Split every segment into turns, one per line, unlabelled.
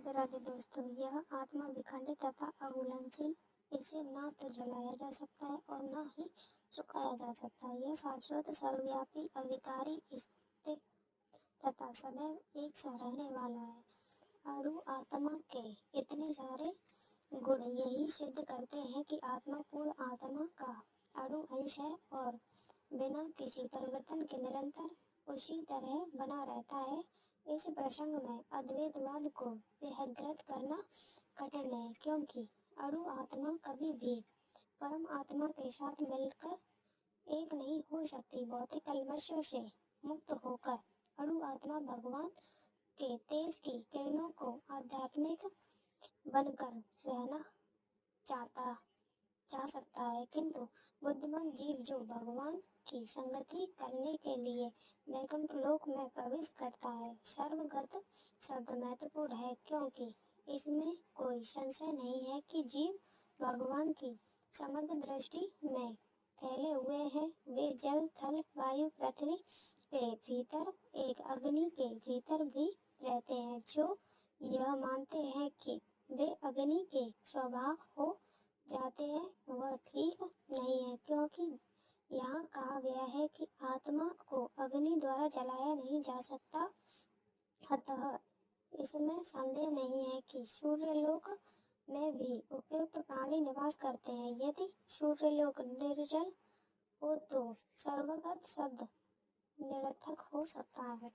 राधे राधे दोस्तों। यह आत्मा विखंडित तथा अघुलनशील, इसे ना तो जलाया जा सकता है और ना ही सुखाया जा सकता है। यह शाश्वत, सर्वव्यापी, अविकारी, स्थिर तथा सदैव एक सा रहने वाला है। अणु आत्मा के इतने सारे गुण यही सिद्ध करते हैं कि आत्मा पूर्ण आत्मा का अणु अंश है और बिना किसी परिवर्तन के निरंतर उसी तरह बना रहता है। इस प्रसंग में अद्वैतवाद को विहंगृत करना कठिन है, क्योंकि अणु आत्मा कभी भी परम आत्मा के साथ मिलकर एक नहीं हो सकती। भौतिक कल्मशों से मुक्त होकर अणु आत्मा भगवान के तेज की किरणों को आध्यात्मिक बनकर रहना चाह सकता है, किंतु बुद्धिमान जीव जो भगवान की संगति करने के लिए वैकुंठ लोक में प्रवेश करता है। सर्वगत शब्द महत्वपूर्ण है, क्योंकि इसमें कोई संशय नहीं है कि जीव भगवान की समग्र दृष्टि में फैले हुए हैं। वे जल, थल, वायु, पृथ्वी के भीतर, एक अग्नि के भीतर भी रहते हैं। जो यह मानते हैं कि वे अग्नि के स्वभाव हो जाते हैं, वह ठीक नहीं है, क्योंकि यहाँ कहा गया है कि आत्मा को अग्नि द्वारा जलाया नहीं जा सकता। अतः इसमें संदेह नहीं है कि सूर्यलोक में भी उपयुक्त प्राणी निवास करते हैं। यदि सूर्यलोक निर्जल हो तो सर्वगत शब्द निरर्थक हो सकता है।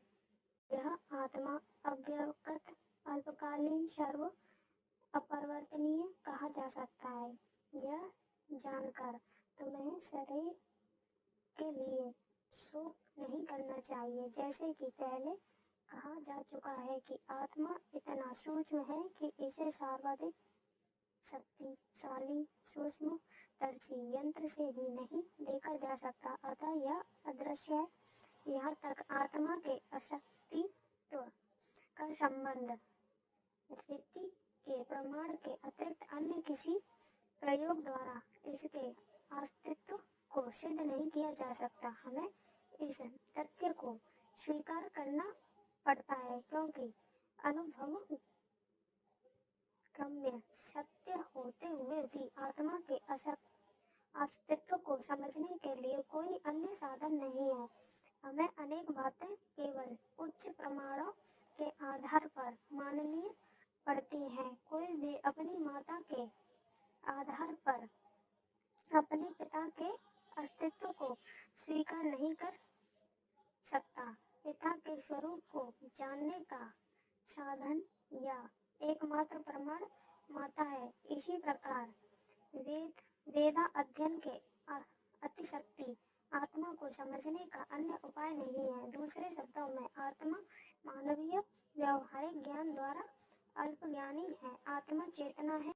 यह आत्मा अव्यक्त, अल्पकालीन, सर्व अपरिवर्तनीय कहा जा सकता है। यह जानकर तुम्हें शरीर के लिए शोक नहीं करना चाहिए। जैसे कि पहले कहा जा चुका है कि आत्मा इतना सूक्ष्म है कि इसे सर्वाधिक शक्तिशाली सूक्ष्म दर्शी यंत्र से भी नहीं देखा जा सकता, अतः यह अदृश्य है। यहाँ तक आत्मा के अस्तित्व का संबंध रीति के प्रमाण के अतिरिक्त अन्य किसी प्रयोग द्वारा इसके अस्तित्व को सिद्ध नहीं किया जा सकता। हमें इस तथ्य को स्वीकार करना पड़ता है, क्योंकि अनुभव गम्य सत्य होते हुए भी आत्मा के अस्तित्व को समझने के लिए कोई अन्य साधन नहीं है। हमें अनेक बातें केवल उच्च प्रमाणों के आधार पर माननी पड़ती हैं। कोई भी अपनी माता के आधार पर अपने पिता के अस्तित्व को स्वीकार नहीं कर सकता। पिता के स्वरूप को जानने का साधन या एकमात्र प्रमाण माता है। इसी प्रकार वेदा अध्ययन के अतिशक्ति आत्मा को समझने का अन्य उपाय नहीं है। दूसरे शब्दों में आत्मा मानवीय व्यवहारिक ज्ञान द्वारा अल्पज्ञानी है। आत्मा चेतना है।